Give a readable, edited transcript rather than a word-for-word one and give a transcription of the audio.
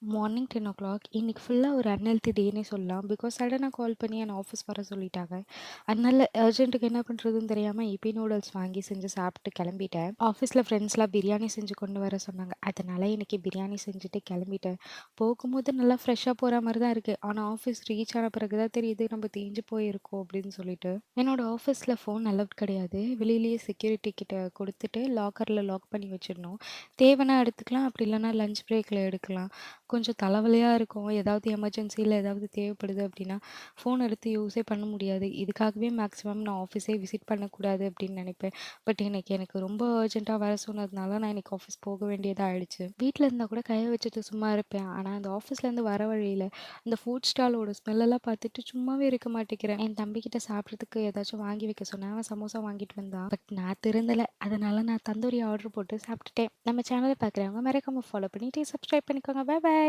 Morning 10:00 இன்னைக்கு ஃபுல்லா ஒரு அன்ஹெல்த்தி டேன்னே சொல்லலாம். பிகாஸ் சடனா கால் பண்ணி என்ன ஆஃபீஸ் வர சொல்லிட்டாங்க. அதனால அர்ஜென்ட்டுக்கு என்ன பண்றதுன்னு தெரியாம இப்பி நூடுல்ஸ் வாங்கி செஞ்சு சாப்பிட்டு கிளம்பிட்டேன். ஆஃபீஸ்ல ஃப்ரெண்ட்ஸ்லாம் பிரியாணி செஞ்சு கொண்டு வர சொன்னாங்க. அதனால இன்னைக்கு பிரியாணி செஞ்சுட்டு கிளம்பிட்டேன். போகும்போது நல்லா ஃப்ரெஷ்ஷா போற மாரி தான் இருக்கு. ஆனா ஆஃபீஸ் ரீச் ஆன பிறகு தான் தெரியுது நம்ம தேஞ்சு போயிருக்கோம் அப்படின்னு சொல்லிட்டு. என்னோட ஆஃபீஸ்ல ஃபோன் அலவுட் கிடையாது. வெளியிலேயே செக்யூரிட்டி கிட்ட குடுத்துட்டு லாக்கர்ல லாக் பண்ணி வச்சிடணும். தேவைன்னா எடுத்துக்கலாம். அப்படி இல்லைன்னா லஞ்ச் பிரேக்ல எடுக்கலாம். கொஞ்சம் தலைவலியா இருக்கும். ஏதாவது எமர்ஜென்சில ஏதாவது தேவைப்படுது அப்படின்னா, ஃபோன் எடுத்து யூஸே பண்ண முடியாது. இதுக்காகவே மேக்ஸிமம் நான் ஆஃபீஸே விசிட் பண்ணக்கூடாது அப்படின்னு நெனைப்பேன். பட் இன்னைக்கு எனக்கு ரொம்ப அர்ஜென்ட்டா வர சொன்னதுனால, நான் இன்னைக்கு ஆஃபீஸ் போக வேண்டியதா ஆயிடுச்சு. வீட்ல இருந்தா கூட கைய வச்சுட்டு சும்மா இருப்பேன். ஆனா, அந்த ஆஃபீஸ்லேருந்து வர வழியில, அந்த ஃபுட் ஸ்டாலோட ஸ்மெல்லெல்லாம் பார்த்துட்டு சும்மாவே இருக்க மாட்டேங்கிறேன். என் தம்பிகிட்ட சாப்பிட்றதுக்கு ஏதாச்சும் வாங்கி வைக்க சொன்னேன். அவன் சமோசா வாங்கிட்டு வந்தான். பட் நான் திருந்தல. அதனால நான் தந்தூரி ஆர்டர் போட்டு சாப்பிட்டுட்டேன். நம்ம சேனல பார்க்குறவங்க மறக்காம ஃபாலோ பண்ணிட்டு சப்ஸ்கிரைப் பண்ணிக்கோங்க. பாய் பாய்.